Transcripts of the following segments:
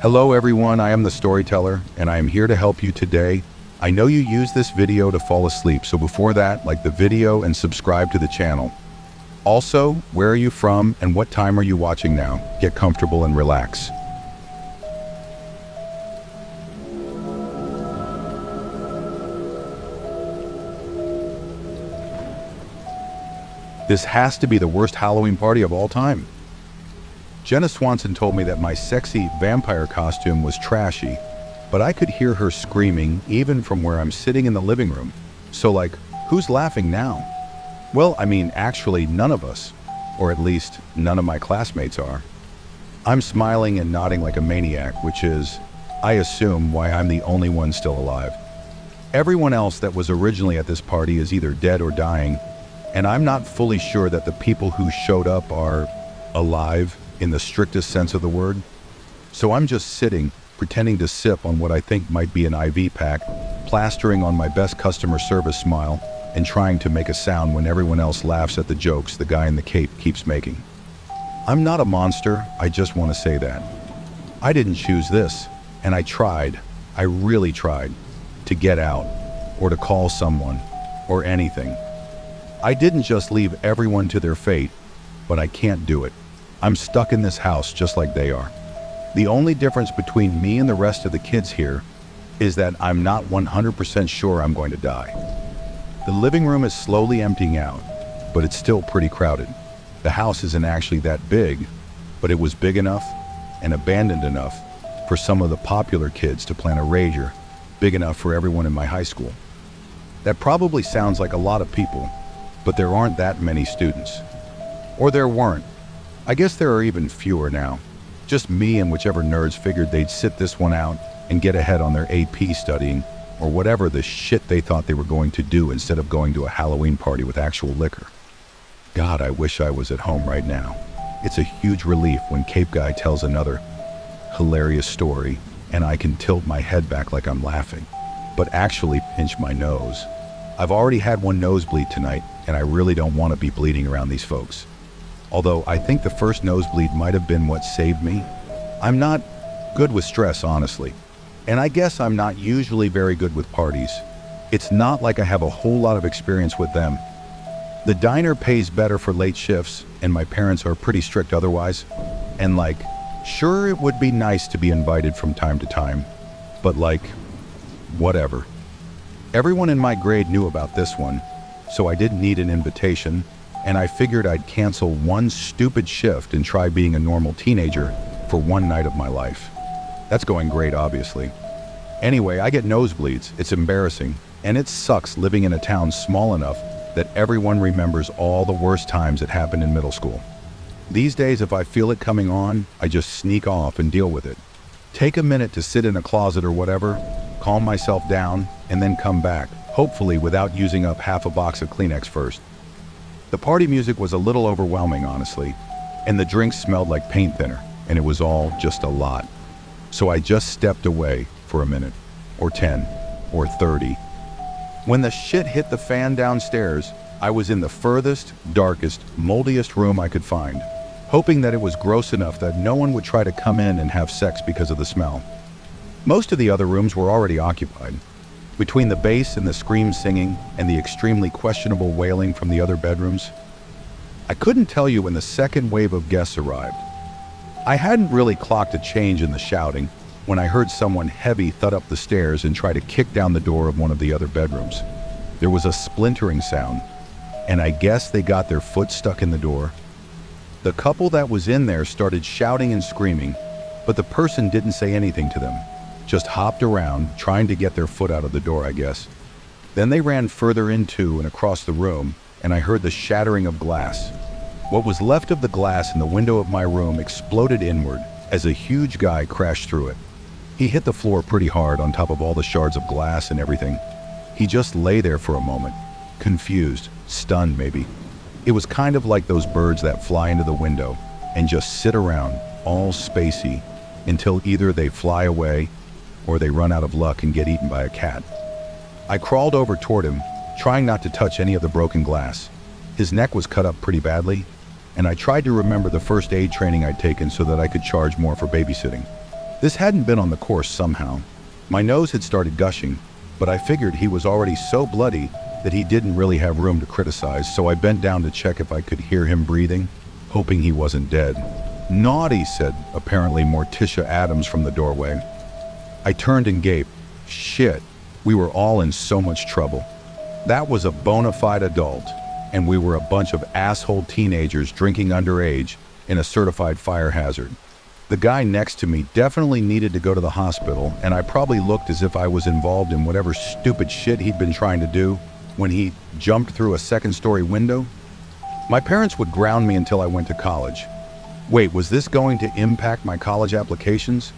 Hello everyone, I am the storyteller, and I am here to help you today. I know you use this video to fall asleep, so before that, like the video and subscribe to the channel. Also, where are you from and what time are you watching now? Get comfortable and relax. This has to be the worst Halloween party of all time. Jenna Swanson told me that my sexy vampire costume was trashy, but I could hear her screaming even from where I'm sitting in the living room. So like, who's laughing now? Well, I mean, actually none of us, or at least none of my classmates are. I'm smiling and nodding like a maniac, which is, I assume, why I'm the only one still alive. Everyone else that was originally at this party is either dead or dying, and I'm not fully sure that the people who showed up are alive in the strictest sense of the word. So I'm just sitting, pretending to sip on what I think might be an IV pack, plastering on my best customer service smile, and trying to make a sound when everyone else laughs at the jokes the guy in the cape keeps making. I'm not a monster, I just want to say that. I didn't choose this, and I tried, I really tried, to get out, or to call someone, or anything. I didn't just leave everyone to their fate, but I can't do it. I'm stuck in this house just like they are. The only difference between me and the rest of the kids here is that I'm not 100% sure I'm going to die. The living room is slowly emptying out, but it's still pretty crowded. The house isn't actually that big, but it was big enough and abandoned enough for some of the popular kids to plan a rager, big enough for everyone in my high school. That probably sounds like a lot of people, but there aren't that many students. Or there weren't. I guess there are even fewer now. Just me and whichever nerds figured they'd sit this one out and get ahead on their AP studying, or whatever the shit they thought they were going to do instead of going to a Halloween party with actual liquor. God, I wish I was at home right now. It's a huge relief when Cape Guy tells another hilarious story and I can tilt my head back like I'm laughing, but actually pinch my nose. I've already had one nosebleed tonight, and I really don't want to be bleeding around these folks. Although I think the first nosebleed might have been what saved me. I'm not good with stress, honestly. And I guess I'm not usually very good with parties. It's not like I have a whole lot of experience with them. The diner pays better for late shifts, and my parents are pretty strict otherwise. And like, sure, it would be nice to be invited from time to time, but like, whatever. Everyone in my grade knew about this one, so I didn't need an invitation, and I figured I'd cancel one stupid shift and try being a normal teenager for one night of my life. That's going great, obviously. Anyway, I get nosebleeds, it's embarrassing, and it sucks living in a town small enough that everyone remembers all the worst times that happened in middle school. These days, if I feel it coming on, I just sneak off and deal with it. Take a minute to sit in a closet or whatever, calm myself down, and then come back, hopefully without using up half a box of Kleenex first. The party music was a little overwhelming, honestly, and the drinks smelled like paint thinner, and it was all just a lot. So I just stepped away for a minute, or 10, or 30. When the shit hit the fan downstairs, I was in the furthest, darkest, moldiest room I could find, hoping that it was gross enough that no one would try to come in and have sex because of the smell. Most of the other rooms were already occupied. Between the bass and the scream singing and the extremely questionable wailing from the other bedrooms, I couldn't tell you when the second wave of guests arrived. I hadn't really clocked a change in the shouting when I heard someone heavy thud up the stairs and try to kick down the door of one of the other bedrooms. There was a splintering sound, and I guess they got their foot stuck in the door. The couple that was in there started shouting and screaming, but the person didn't say anything to them. Just hopped around, trying to get their foot out of the door, I guess. Then they ran further into and across the room, and I heard the shattering of glass. What was left of the glass in the window of my room exploded inward as a huge guy crashed through it. He hit the floor pretty hard on top of all the shards of glass and everything. He just lay there for a moment, confused, stunned maybe. It was kind of like those birds that fly into the window and just sit around, all spacey, until either they fly away or they run out of luck and get eaten by a cat. I crawled over toward him, trying not to touch any of the broken glass. His neck was cut up pretty badly, and I tried to remember the first aid training I'd taken so that I could charge more for babysitting. This hadn't been on the course somehow. My nose had started gushing, but I figured he was already so bloody that he didn't really have room to criticize, so I bent down to check if I could hear him breathing, hoping he wasn't dead. "Naughty," said apparently Morticia Adams from the doorway. I turned and gaped. Shit, we were all in so much trouble. That was a bona fide adult, and we were a bunch of asshole teenagers drinking underage in a certified fire hazard. The guy next to me definitely needed to go to the hospital, and I probably looked as if I was involved in whatever stupid shit he'd been trying to do when he jumped through a second-story window. My parents would ground me until I went to college. Wait, was this going to impact my college applications?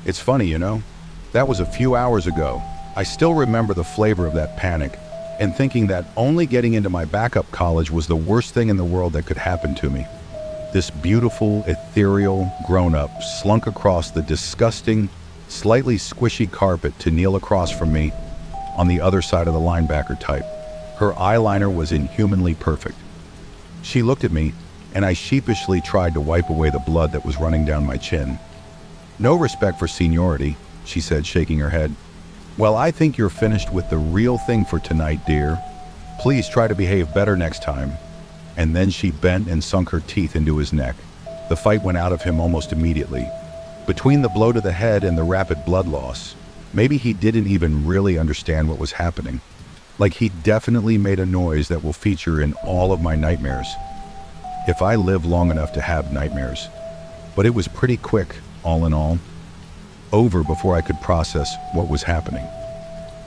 It's funny, you know? That was a few hours ago. I still remember the flavor of that panic, and thinking that only getting into my backup college was the worst thing in the world that could happen to me. This beautiful, ethereal grown-up slunk across the disgusting, slightly squishy carpet to kneel across from me on the other side of the linebacker type. Her eyeliner was inhumanly perfect. She looked at me, and I sheepishly tried to wipe away the blood that was running down my chin. "No respect for seniority," she said, shaking her head. "Well, I think you're finished with the real thing for tonight, dear. Please try to behave better next time." And then she bent and sunk her teeth into his neck. The fight went out of him almost immediately. Between the blow to the head and the rapid blood loss, maybe he didn't even really understand what was happening. Like he definitely made a noise that will feature in all of my nightmares. If I live long enough to have nightmares. But it was pretty quick, all in all. Over before I could process what was happening.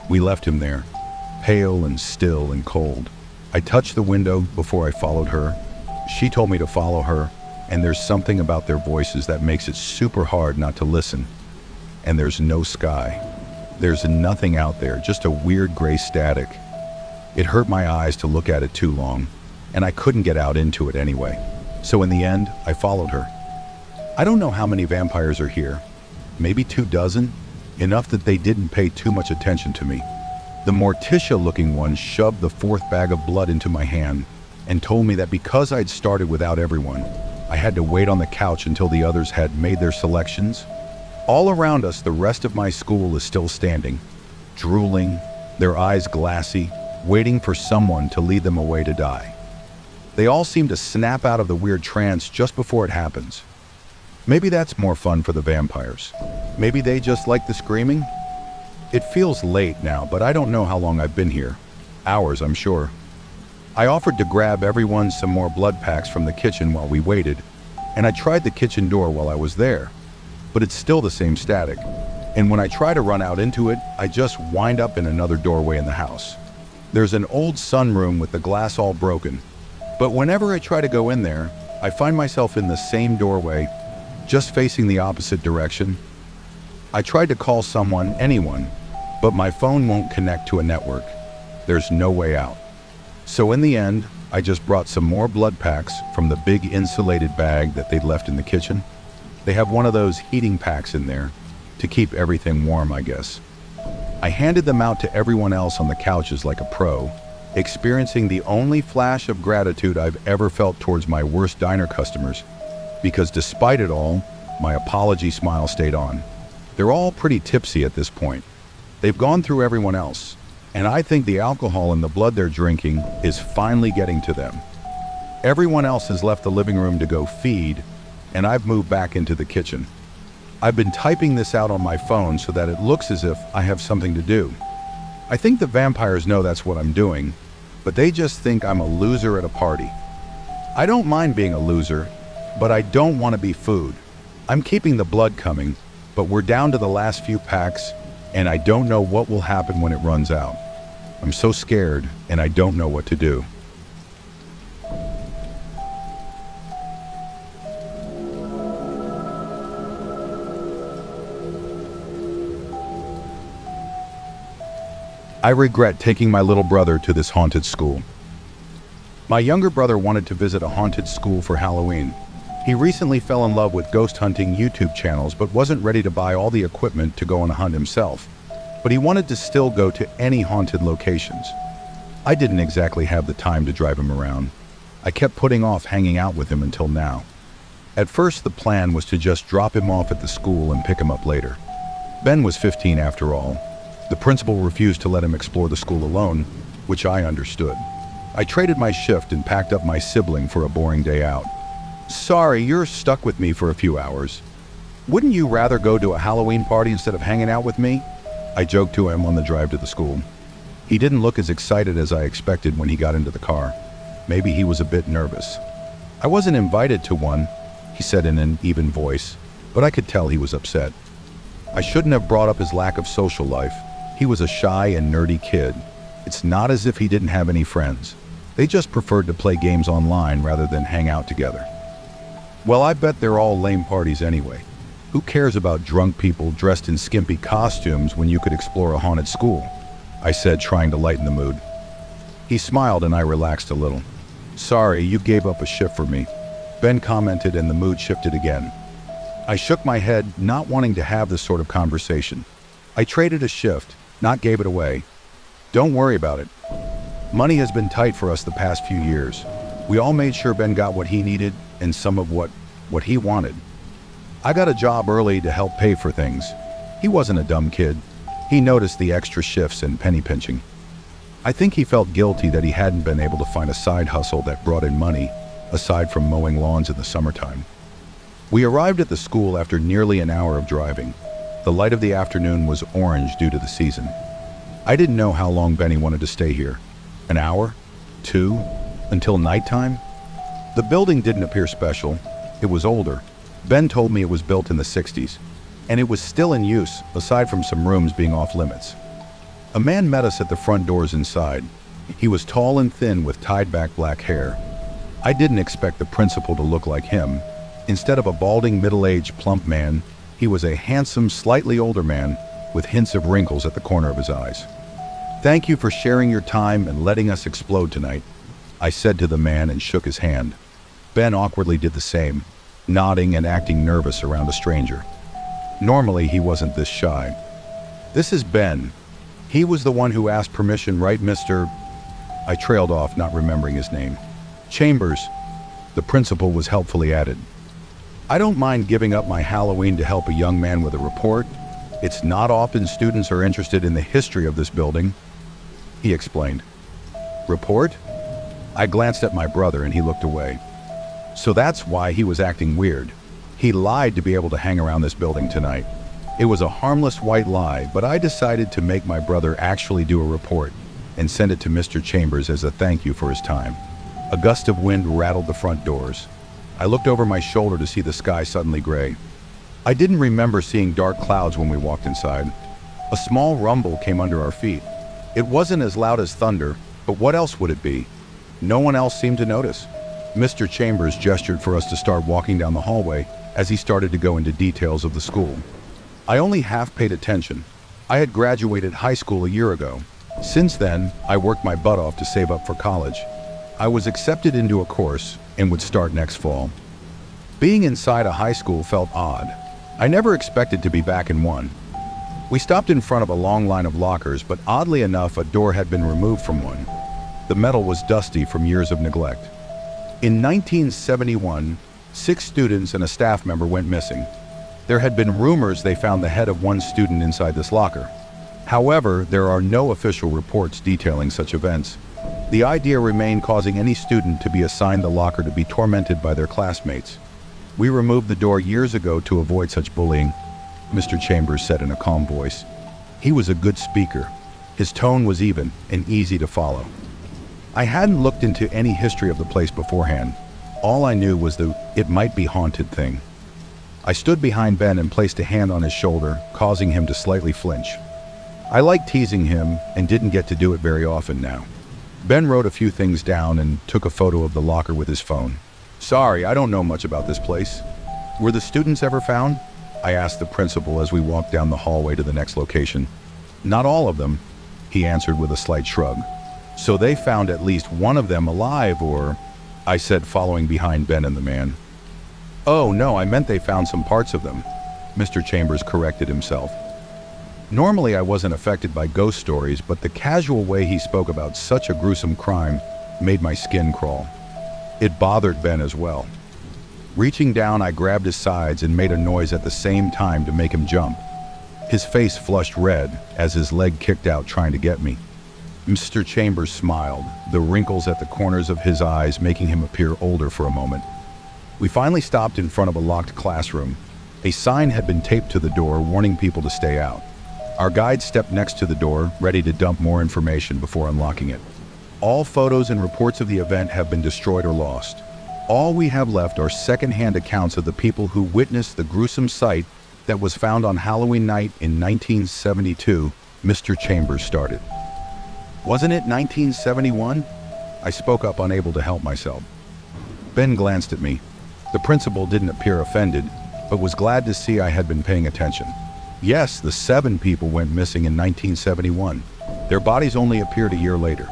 We left him there, pale and still and cold. I touched the window before I followed her. She told me to follow her, and there's something about their voices that makes it super hard not to listen. And there's no sky. There's nothing out there, just a weird gray static. It hurt my eyes to look at it too long, and I couldn't get out into it anyway. So in the end, I followed her. I don't know how many vampires are here. Maybe 24, enough that they didn't pay too much attention to me. The Morticia-looking one shoved the fourth bag of blood into my hand and told me that because I'd started without everyone, I had to wait on the couch until the others had made their selections. All around us, the rest of my school is still standing, drooling, their eyes glassy, waiting for someone to lead them away to die. They all seem to snap out of the weird trance just before it happens. Maybe that's more fun for the vampires. Maybe they just like the screaming. It feels late now, but I don't know how long I've been here. Hours, I'm sure. I offered to grab everyone some more blood packs from the kitchen while we waited, and I tried the kitchen door while I was there, but it's still the same static. And when I try to run out into it, I just wind up in another doorway in the house. There's an old sunroom with the glass all broken, but whenever I try to go in there, I find myself in the same doorway, just facing the opposite direction. I tried to call someone, anyone, but my phone won't connect to a network. There's no way out. So in the end, I just brought some more blood packs from the big insulated bag that they'd left in the kitchen. They have one of those heating packs in there to keep everything warm, I guess. I handed them out to everyone else on the couches like a pro, experiencing the only flash of gratitude I've ever felt towards my worst diner customers, because despite it all, my apology smile stayed on. They're all pretty tipsy at this point. They've gone through everyone else, and I think the alcohol in the blood they're drinking is finally getting to them. Everyone else has left the living room to go feed, and I've moved back into the kitchen. I've been typing this out on my phone so that it looks as if I have something to do. I think the vampires know that's what I'm doing, but they just think I'm a loser at a party. I don't mind being a loser, but I don't want to be food. I'm keeping the blood coming, but we're down to the last few packs, and I don't know what will happen when it runs out. I'm so scared, and I don't know what to do. I regret taking my little brother to this haunted school. My younger brother wanted to visit a haunted school for Halloween. He recently fell in love with ghost hunting YouTube channels but wasn't ready to buy all the equipment to go on a hunt himself. But he wanted to still go to any haunted locations. I didn't exactly have the time to drive him around. I kept putting off hanging out with him until now. At first, the plan was to just drop him off at the school and pick him up later. Ben was 15 after all. The principal refused to let him explore the school alone, which I understood. I traded my shift and packed up my sibling for a boring day out. "Sorry, you're stuck with me for a few hours. Wouldn't you rather go to a Halloween party instead of hanging out with me?" I joked to him on the drive to the school. He didn't look as excited as I expected when he got into the car. Maybe he was a bit nervous. "I wasn't invited to one," he said in an even voice, but I could tell he was upset. I shouldn't have brought up his lack of social life. He was a shy and nerdy kid. It's not as if he didn't have any friends. They just preferred to play games online rather than hang out together. "Well, I bet they're all lame parties anyway. Who cares about drunk people dressed in skimpy costumes when you could explore a haunted school?" I said, trying to lighten the mood. He smiled and I relaxed a little. "Sorry, you gave up a shift for me," Ben commented, and the mood shifted again. I shook my head, not wanting to have this sort of conversation. "I traded a shift, not gave it away. Don't worry about it. Money has been tight for us the past few years. We all made sure Ben got what he needed and some of what he wanted. I got a job early to help pay for things. He wasn't a dumb kid. He noticed the extra shifts and penny pinching. I think he felt guilty that he hadn't been able to find a side hustle that brought in money, aside from mowing lawns in the summertime." We arrived at the school after nearly an hour of driving. The light of the afternoon was orange due to the season. I didn't know how long Benny wanted to stay here. An hour? 2? Until nighttime? The building didn't appear special. It was older. Ben told me it was built in the 60s, and it was still in use, aside from some rooms being off limits. A man met us at the front doors inside. He was tall and thin with tied-back black hair. I didn't expect the principal to look like him. Instead of a balding, middle-aged, plump man, he was a handsome, slightly older man with hints of wrinkles at the corner of his eyes. "Thank you for sharing your time and letting us explode tonight," I said to the man and shook his hand. Ben awkwardly did the same, nodding and acting nervous around a stranger. Normally, he wasn't this shy. "This is Ben. He was the one who asked permission, right, Mr.?" I trailed off, not remembering his name. "Chambers," the principal was helpfully added. "I don't mind giving up my Halloween to help a young man with a report. It's not often students are interested in the history of this building," he explained. "Report?" I glanced at my brother and he looked away. So that's why he was acting weird. He lied to be able to hang around this building tonight. It was a harmless white lie, but I decided to make my brother actually do a report and send it to Mr. Chambers as a thank you for his time. A gust of wind rattled the front doors. I looked over my shoulder to see the sky suddenly gray. I didn't remember seeing dark clouds when we walked inside. A small rumble came under our feet. It wasn't as loud as thunder, but what else would it be? No one else seemed to notice. Mr. Chambers gestured for us to start walking down the hallway as he started to go into details of the school. I only half paid attention. I had graduated high school a year ago. Since then, I worked my butt off to save up for college. I was accepted into a course and would start next fall. Being inside a high school felt odd. I never expected to be back in one. We stopped in front of a long line of lockers, but oddly enough, a door had been removed from one. The metal was dusty from years of neglect. In 1971, 6 students and a staff member went missing. There had been rumors they found the head of one student inside this locker. However, there are no official reports detailing such events. The idea remained causing any student to be assigned the locker to be tormented by their classmates. "We removed the door years ago to avoid such bullying," Mr. Chambers said in a calm voice. He was a good speaker. His tone was even and easy to follow. I hadn't looked into any history of the place beforehand. All I knew was the "it might be haunted" thing. I stood behind Ben and placed a hand on his shoulder, causing him to slightly flinch. I liked teasing him and didn't get to do it very often now. Ben wrote a few things down and took a photo of the locker with his phone. "Sorry, I don't know much about this place. Were the students ever found?" I asked the principal as we walked down the hallway to the next location. "Not all of them," he answered with a slight shrug. "So they found at least one of them alive, or?" I said, following behind Ben and the man. "Oh, no, I meant they found some parts of them," Mr. Chambers corrected himself. Normally I wasn't affected by ghost stories, but the casual way he spoke about such a gruesome crime made my skin crawl. It bothered Ben as well. Reaching down, I grabbed his sides and made a noise at the same time to make him jump. His face flushed red as his leg kicked out trying to get me. Mr. Chambers smiled, the wrinkles at the corners of his eyes making him appear older for a moment. We finally stopped in front of a locked classroom. A sign had been taped to the door warning people to stay out. Our guide stepped next to the door, ready to dump more information before unlocking it. All photos and reports of the event have been destroyed or lost. All we have left are second-hand accounts of the people who witnessed the gruesome sight that was found on Halloween night in 1972, Mr. Chambers started. Wasn't it 1971? I spoke up, unable to help myself. Ben glanced at me. The principal didn't appear offended, but was glad to see I had been paying attention. Yes, the 7 people went missing in 1971. Their bodies only appeared a year later.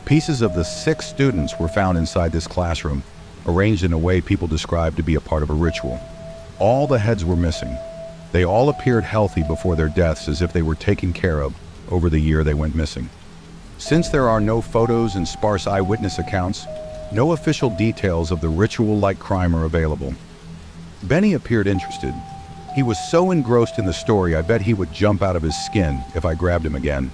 Pieces of the 6 students were found inside this classroom, arranged in a way people described to be a part of a ritual. All the heads were missing. They all appeared healthy before their deaths, as if they were taken care of over the year they went missing. Since there are no photos and sparse eyewitness accounts, no official details of the ritual-like crime are available. Benny appeared interested. He was so engrossed in the story, I bet he would jump out of his skin if I grabbed him again.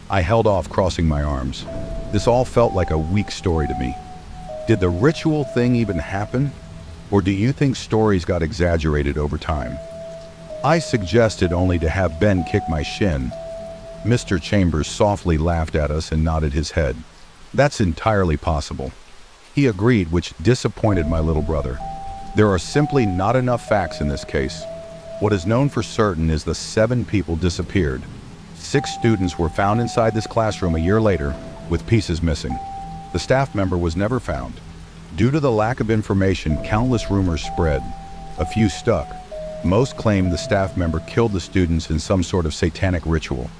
I held off, crossing my arms. This all felt like a weak story to me. Did the ritual thing even happen? Or do you think stories got exaggerated over time? I suggested, only to have Ben kick my shin. Mr. Chambers softly laughed at us and nodded his head. That's entirely possible. He agreed, which disappointed my little brother. There are simply not enough facts in this case. What is known for certain is the 7 people disappeared. 6 students were found inside this classroom a year later, with pieces missing. The staff member was never found. Due to the lack of information, countless rumors spread. A few stuck. Most claimed the staff member killed the students in some sort of satanic ritual.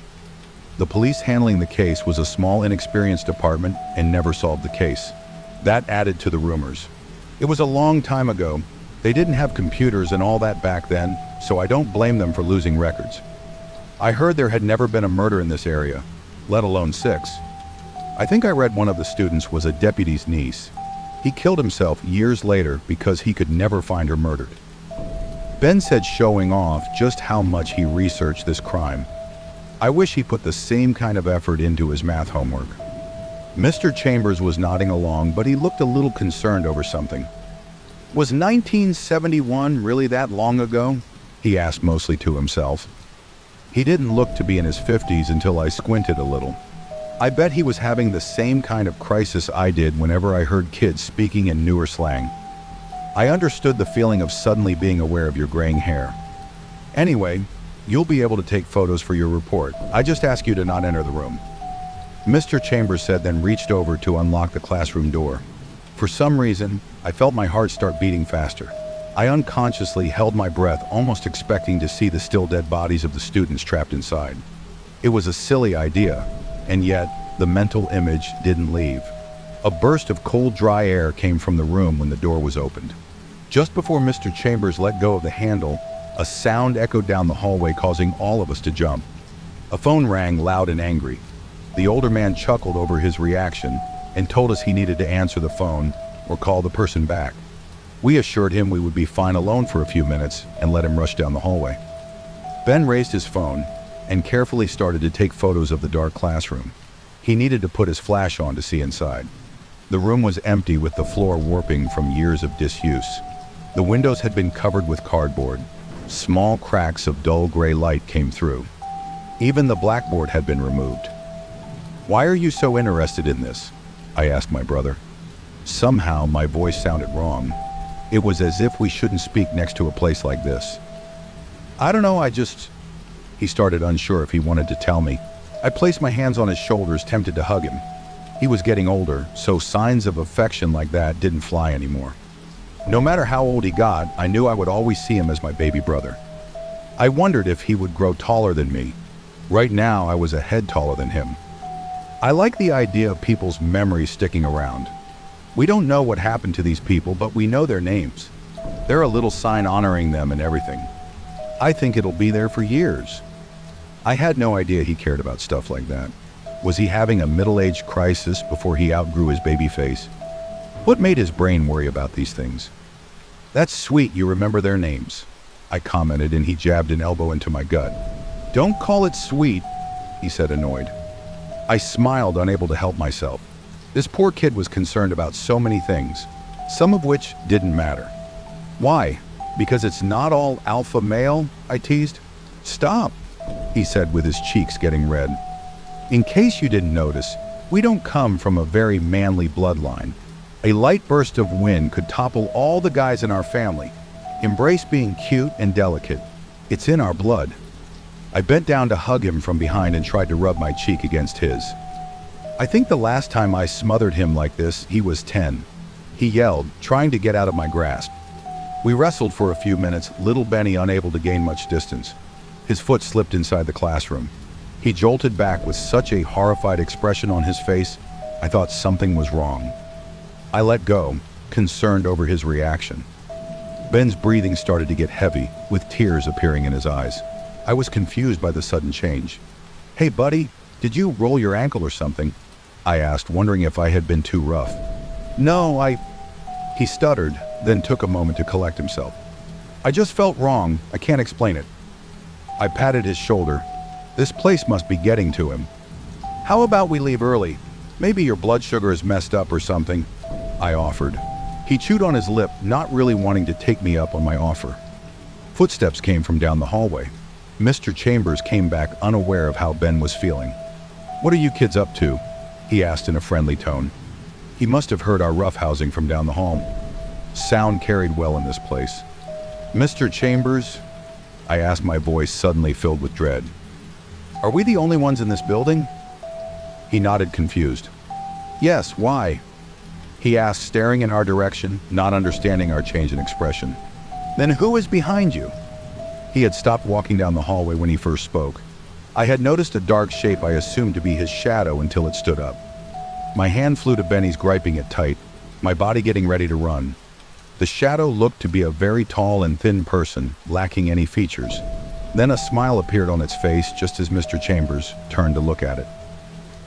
The police handling the case was a small, inexperienced department and never solved the case. That added to the rumors. It was a long time ago. They didn't have computers and all that back then, so I don't blame them for losing records. I heard there had never been a murder in this area, let alone 6. I think I read one of the students was a deputy's niece. He killed himself years later because he could never find her murdered. Ben said, showing off just how much he researched this crime. I wish he put the same kind of effort into his math homework. Mr. Chambers was nodding along, but he looked a little concerned over something. Was 1971 really that long ago? He asked, mostly to himself. He didn't look to be in his 50s until I squinted a little. I bet he was having the same kind of crisis I did whenever I heard kids speaking in newer slang. I understood the feeling of suddenly being aware of your graying hair. Anyway, you'll be able to take photos for your report. I just ask you to not enter the room. Mr. Chambers said, then reached over to unlock the classroom door. For some reason, I felt my heart start beating faster. I unconsciously held my breath, almost expecting to see the still dead bodies of the students trapped inside. It was a silly idea, and yet the mental image didn't leave. A burst of cold, dry air came from the room when the door was opened. Just before Mr. Chambers let go of the handle, a sound echoed down the hallway, causing all of us to jump. A phone rang, loud and angry. The older man chuckled over his reaction and told us he needed to answer the phone or call the person back. We assured him we would be fine alone for a few minutes and let him rush down the hallway. Ben raised his phone and carefully started to take photos of the dark classroom. He needed to put his flash on to see inside. The room was empty, with the floor warping from years of disuse. The windows had been covered with cardboard. Small cracks of dull gray light came through. Even the blackboard had been removed. "Why are you so interested in this?" I asked my brother. Somehow my voice sounded wrong. It was as if we shouldn't speak next to a place like this. "I don't know, He started, unsure if he wanted to tell me. I placed my hands on his shoulders, tempted to hug him. He was getting older, so signs of affection like that didn't fly anymore. No matter how old he got, I knew I would always see him as my baby brother. I wondered if he would grow taller than me. Right now, I was a head taller than him. I like the idea of people's memories sticking around. We don't know what happened to these people, but we know their names. They're a little sign honoring them and everything. I think it'll be there for years." I had no idea he cared about stuff like that. Was he having a middle-aged crisis before he outgrew his baby face? What made his brain worry about these things? That's sweet you remember their names, I commented, and he jabbed an elbow into my gut. Don't call it sweet, he said, annoyed. I smiled, unable to help myself. This poor kid was concerned about so many things, some of which didn't matter. Why? Because it's not all alpha male? I teased. Stop, he said with his cheeks getting red. In case you didn't notice, we don't come from a very manly bloodline. A light burst of wind could topple all the guys in our family. Embrace being cute and delicate. It's in our blood. I bent down to hug him from behind and tried to rub my cheek against his. I think the last time I smothered him like this, he was 10. He yelled, trying to get out of my grasp. We wrestled for a few minutes, little Benny unable to gain much distance. His foot slipped inside the classroom. He jolted back with such a horrified expression on his face, I thought something was wrong. I let go, concerned over his reaction. Ben's breathing started to get heavy, with tears appearing in his eyes. I was confused by the sudden change. Hey buddy, did you roll your ankle or something? I asked, wondering if I had been too rough. No, He stuttered, then took a moment to collect himself. I just felt wrong, I can't explain it. I patted his shoulder. This place must be getting to him. How about we leave early? Maybe your blood sugar is messed up or something, I offered. He chewed on his lip, not really wanting to take me up on my offer. Footsteps came from down the hallway. Mr. Chambers came back unaware of how Ben was feeling. What are you kids up to? He asked in a friendly tone. He must have heard our roughhousing from down the hall. Sound carried well in this place. Mr. Chambers? I asked, my voice suddenly filled with dread. Are we the only ones in this building? He nodded, confused. Yes, why? He asked, staring in our direction, not understanding our change in expression. Then who is behind you? He had stopped walking down the hallway when he first spoke. I had noticed a dark shape I assumed to be his shadow until it stood up. My hand flew to Benny's, griping it tight, my body getting ready to run. The shadow looked to be a very tall and thin person, lacking any features. Then a smile appeared on its face just as Mr. Chambers turned to look at it.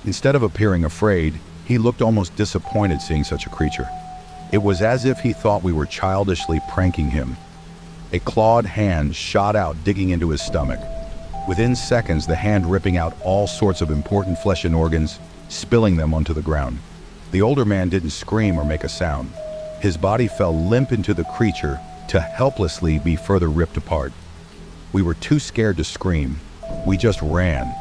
Instead of appearing afraid, he looked almost disappointed seeing such a creature. It was as if he thought we were childishly pranking him. A clawed hand shot out, digging into his stomach. Within seconds, the hand ripping out all sorts of important flesh and organs, spilling them onto the ground. The older man didn't scream or make a sound. His body fell limp into the creature to helplessly be further ripped apart. We were too scared to scream. We just ran.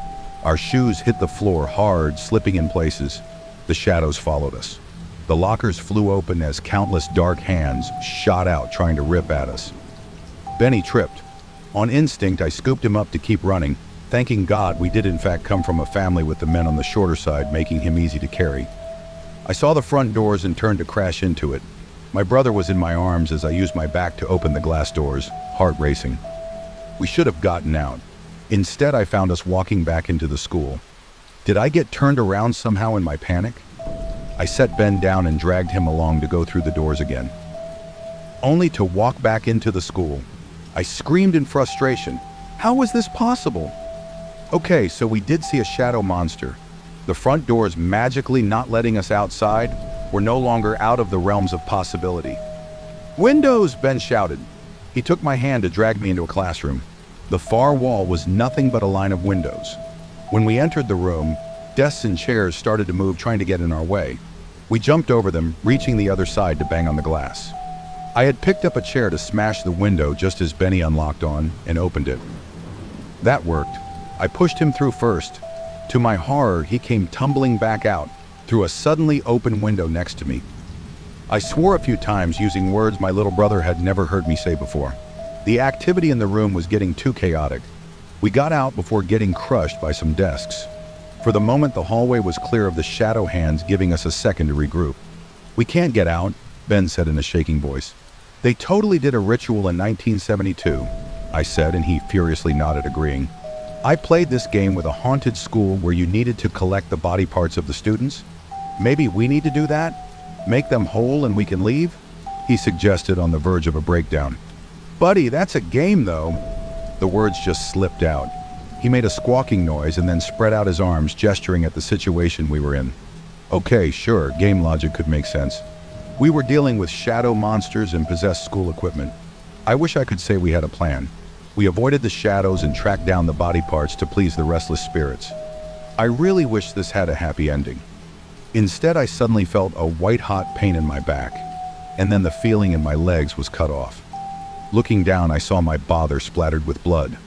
Our shoes hit the floor hard, slipping in places. The shadows followed us. The lockers flew open as countless dark hands shot out, trying to rip at us. Benny tripped. On instinct, I scooped him up to keep running, thanking God we did in fact come from a family with the men on the shorter side, making him easy to carry. I saw the front doors and turned to crash into it. My brother was in my arms as I used my back to open the glass doors, heart racing. We should have gotten out. Instead, I found us walking back into the school. Did I get turned around somehow in my panic? I set Ben down and dragged him along to go through the doors again. Only to walk back into the school. I screamed in frustration. How was this possible? Okay, so we did see a shadow monster. The front doors magically not letting us outside were no longer out of the realms of possibility. Windows, Ben shouted. He took my hand to drag me into a classroom. The far wall was nothing but a line of windows. When we entered the room, desks and chairs started to move, trying to get in our way. We jumped over them, reaching the other side to bang on the glass. I had picked up a chair to smash the window just as Benny unlocked on and opened it. That worked. I pushed him through first. To my horror, he came tumbling back out through a suddenly open window next to me. I swore a few times, using words my little brother had never heard me say before. The activity in the room was getting too chaotic. We got out before getting crushed by some desks. For the moment, the hallway was clear of the shadow hands, giving us a second to regroup. We can't get out, Ben said in a shaking voice. They totally did a ritual in 1972, I said, and he furiously nodded, agreeing. I played this game with a haunted school where you needed to collect the body parts of the students. Maybe we need to do that? Make them whole and we can leave? He suggested, on the verge of a breakdown. Buddy, that's a game though. The words just slipped out. He made a squawking noise and then spread out his arms, gesturing at the situation we were in. Okay, sure, game logic could make sense. We were dealing with shadow monsters and possessed school equipment. I wish I could say we had a plan. We avoided the shadows and tracked down the body parts to please the restless spirits. I really wish this had a happy ending. Instead, I suddenly felt a white-hot pain in my back, and then the feeling in my legs was cut off. Looking down, I saw my bother splattered with blood.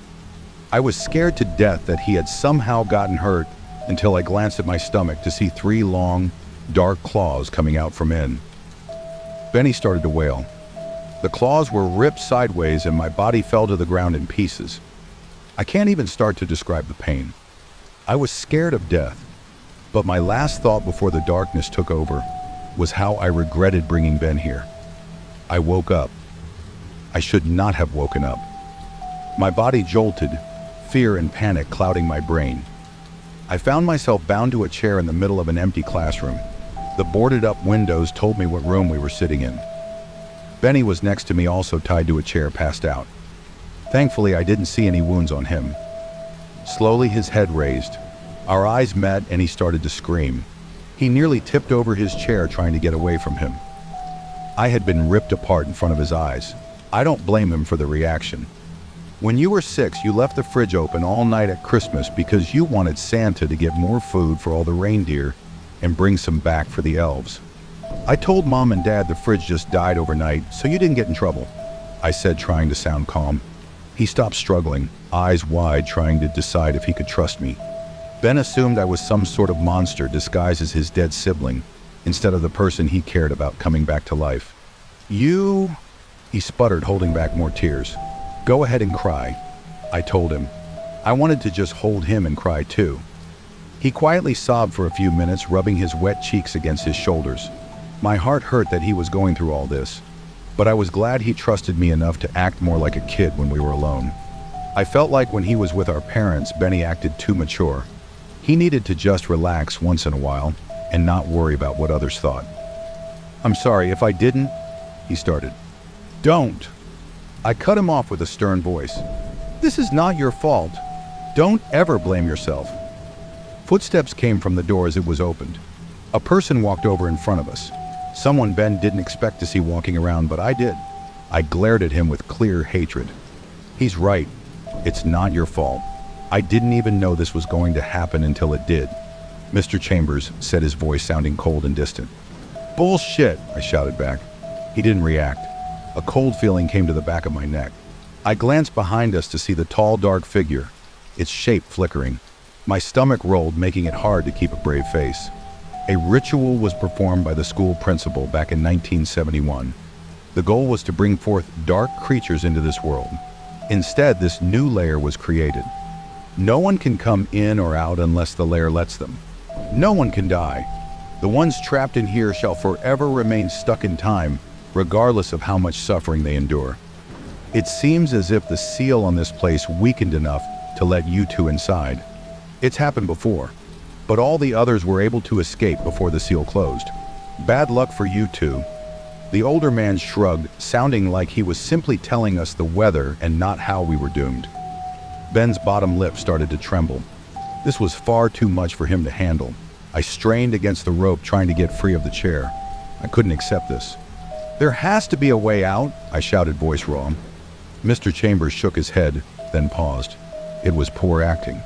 I was scared to death that he had somehow gotten hurt until I glanced at my stomach to see 3 long, dark claws coming out from in. Benny started to wail. The claws were ripped sideways and my body fell to the ground in pieces. I can't even start to describe the pain. I was scared of death, but my last thought before the darkness took over was how I regretted bringing Ben here. I woke up. I should not have woken up. My body jolted, fear and panic clouding my brain. I found myself bound to a chair in the middle of an empty classroom. The boarded-up windows told me what room we were sitting in. Benny was next to me, also tied to a chair, passed out. Thankfully, I didn't see any wounds on him. Slowly, his head raised. Our eyes met and he started to scream. He nearly tipped over his chair trying to get away from him. I had been ripped apart in front of his eyes. I don't blame him for the reaction. When you were 6, you left the fridge open all night at Christmas because you wanted Santa to get more food for all the reindeer and bring some back for the elves. I told Mom and Dad the fridge just died overnight, so you didn't get in trouble, I said, trying to sound calm. He stopped struggling, eyes wide, trying to decide if he could trust me. Ben assumed I was some sort of monster disguised as his dead sibling, instead of the person he cared about coming back to life. He sputtered, holding back more tears. Go ahead and cry, I told him. I wanted to just hold him and cry too. He quietly sobbed for a few minutes, rubbing his wet cheeks against his shoulders. My heart hurt that he was going through all this, but I was glad he trusted me enough to act more like a kid when we were alone. I felt like when he was with our parents, Benny acted too mature. He needed to just relax once in a while and not worry about what others thought. I'm sorry if I didn't, he started. Don't. I cut him off with a stern voice. This is not your fault. Don't ever blame yourself. Footsteps came from the door as it was opened. A person walked over in front of us. Someone Ben didn't expect to see walking around, but I did. I glared at him with clear hatred. He's right. It's not your fault. I didn't even know this was going to happen until it did. Mr. Chambers said, his voice sounding cold and distant. Bullshit, I shouted back. He didn't react. A cold feeling came to the back of my neck. I glanced behind us to see the tall, dark figure, its shape flickering. My stomach rolled, making it hard to keep a brave face. A ritual was performed by the school principal back in 1971. The goal was to bring forth dark creatures into this world. Instead, this new layer was created. No one can come in or out unless the layer lets them. No one can die. The ones trapped in here shall forever remain stuck in time, regardless of how much suffering they endure. It seems as if the seal on this place weakened enough to let you two inside. It's happened before, but all the others were able to escape before the seal closed. Bad luck for you two. The older man shrugged, sounding like he was simply telling us the weather and not how we were doomed. Ben's bottom lip started to tremble. This was far too much for him to handle. I strained against the rope, trying to get free of the chair. I couldn't accept this. There has to be a way out, I shouted, voice raw. Mr. Chambers shook his head, then paused. It was poor acting.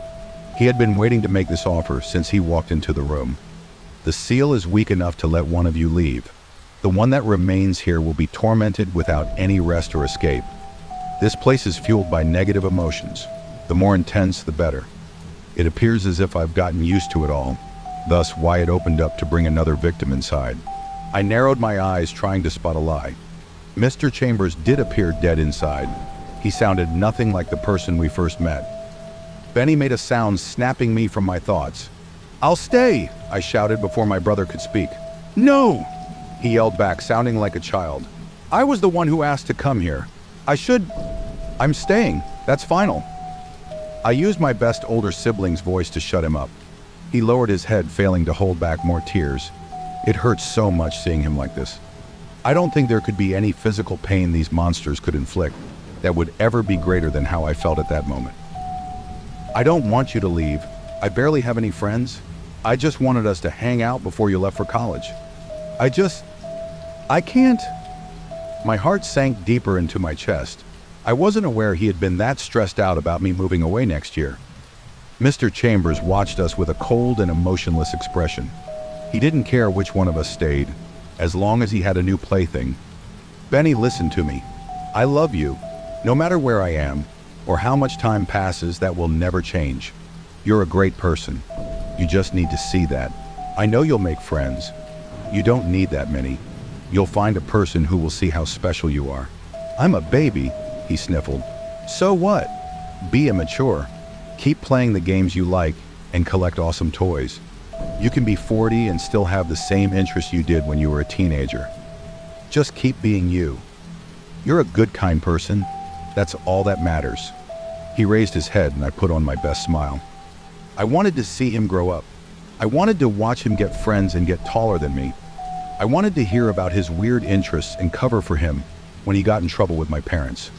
He had been waiting to make this offer since he walked into the room. The seal is weak enough to let one of you leave. The one that remains here will be tormented without any rest or escape. This place is fueled by negative emotions. The more intense, the better. It appears as if I've gotten used to it all, thus why it opened up to bring another victim inside. I narrowed my eyes, trying to spot a lie. Mr. Chambers did appear dead inside. He sounded nothing like the person we first met. Benny made a sound, snapping me from my thoughts. I'll stay, I shouted before my brother could speak. No, he yelled back, sounding like a child. I was the one who asked to come here. I'm staying. That's final. I used my best older sibling's voice to shut him up. He lowered his head, failing to hold back more tears. It hurt so much seeing him like this. I don't think there could be any physical pain these monsters could inflict that would ever be greater than how I felt at that moment. I don't want you to leave. I barely have any friends. I just wanted us to hang out before you left for college. I can't. My heart sank deeper into my chest. I wasn't aware he had been that stressed out about me moving away next year. Mr. Chambers watched us with a cold and emotionless expression. He didn't care which one of us stayed, as long as he had a new plaything. Benny, listen to me. I love you. No matter where I am, or how much time passes, that will never change. You're a great person. You just need to see that. I know you'll make friends. You don't need that many. You'll find a person who will see how special you are. I'm a baby, he sniffled. So what? Be immature. Keep playing the games you like and collect awesome toys. You can be 40 and still have the same interests you did when you were a teenager. Just keep being you. You're a good, kind person. That's all that matters. He raised his head and I put on my best smile. I wanted to see him grow up. I wanted to watch him get friends and get taller than me. I wanted to hear about his weird interests and cover for him when he got in trouble with my parents.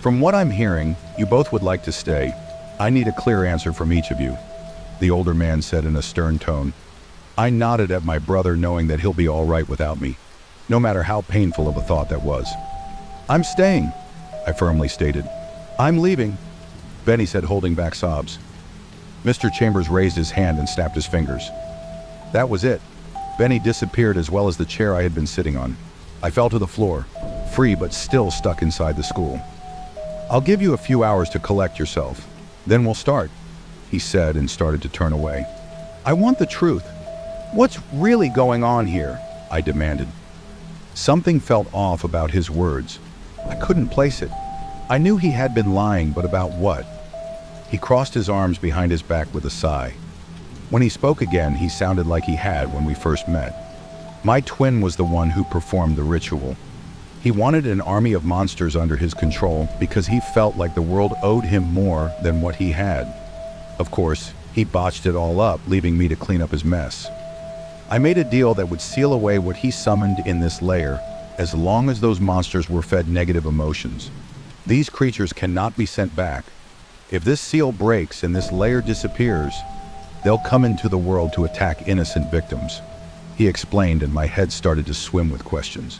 From what I'm hearing, you both would like to stay. I need a clear answer from each of you, the older man said in a stern tone. I nodded at my brother, knowing that he'll be all right without me, no matter how painful of a thought that was. I'm staying, I firmly stated. I'm leaving, Benny said, holding back sobs. Mr. Chambers raised his hand and snapped his fingers. That was it. Benny disappeared, as well as the chair I had been sitting on. I fell to the floor, free but still stuck inside the school. I'll give you a few hours to collect yourself. Then we'll start, he said, and started to turn away. I want the truth. What's really going on here? I demanded. Something felt off about his words. I couldn't place it. I knew he had been lying, but about what? He crossed his arms behind his back with a sigh. When he spoke again, he sounded like he had when we first met. My twin was the one who performed the ritual. He wanted an army of monsters under his control because he felt like the world owed him more than what he had. Of course, he botched it all up, leaving me to clean up his mess. I made a deal that would seal away what he summoned in this lair, as long as those monsters were fed negative emotions. These creatures cannot be sent back. If this seal breaks and this lair disappears, they'll come into the world to attack innocent victims. He explained, and my head started to swim with questions.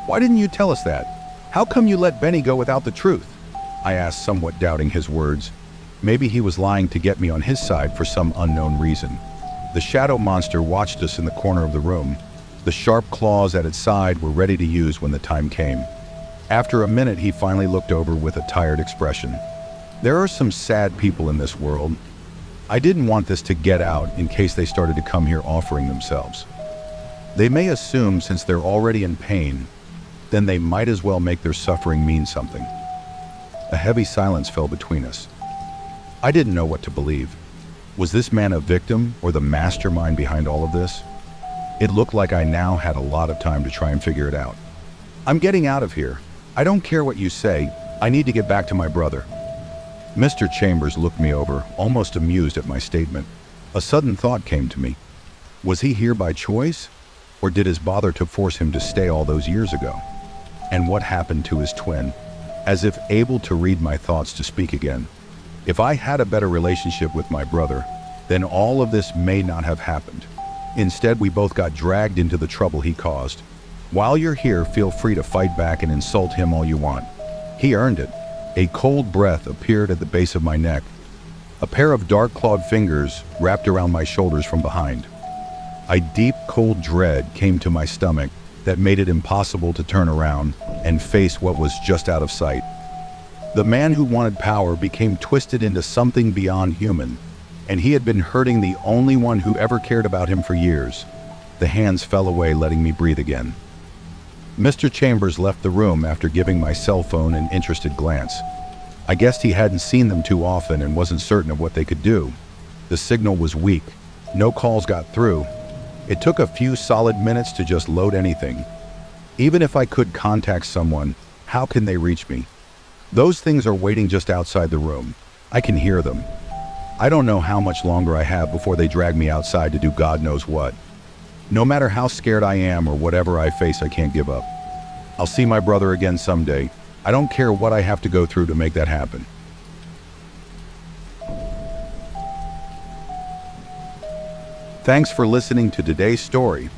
Why didn't you tell us that? How come you let Benny go without the truth? I asked, somewhat doubting his words. Maybe he was lying to get me on his side for some unknown reason. The shadow monster watched us in the corner of the room. The sharp claws at its side were ready to use when the time came. After a minute, he finally looked over with a tired expression. There are some sad people in this world. I didn't want this to get out in case they started to come here offering themselves. They may assume since they're already in pain, then they might as well make their suffering mean something. A heavy silence fell between us. I didn't know what to believe. Was this man a victim or the mastermind behind all of this? It looked like I now had a lot of time to try and figure it out. I'm getting out of here. I don't care what you say. I need to get back to my brother. Mr. Chambers looked me over, almost amused at my statement. A sudden thought came to me. Was he here by choice? Or did his bother to force him to stay all those years ago? And what happened to his twin? As if able to read my thoughts, to speak again. If I had a better relationship with my brother, then all of this may not have happened. Instead, we both got dragged into the trouble he caused. While you're here, feel free to fight back and insult him all you want. He earned it. A cold breath appeared at the base of my neck. A pair of dark-clawed fingers wrapped around my shoulders from behind. A deep, cold dread came to my stomach that made it impossible to turn around and face what was just out of sight. The man who wanted power became twisted into something beyond human, and he had been hurting the only one who ever cared about him for years. The hands fell away, letting me breathe again. Mr. Chambers left the room after giving my cell phone an interested glance. I guessed he hadn't seen them too often and wasn't certain of what they could do. The signal was weak. No calls got through. It took a few solid minutes to just load anything. Even if I could contact someone, how can they reach me? Those things are waiting just outside the room. I can hear them. I don't know how much longer I have before they drag me outside to do God knows what. No matter how scared I am or whatever I face, I can't give up. I'll see my brother again someday. I don't care what I have to go through to make that happen. Thanks for listening to today's story.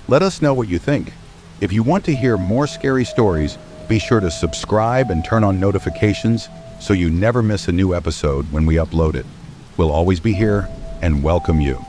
Let us know what you think. If you want to hear more scary stories, be sure to subscribe and turn on notifications so you never miss a new episode when we upload it. We'll always be here and welcome you.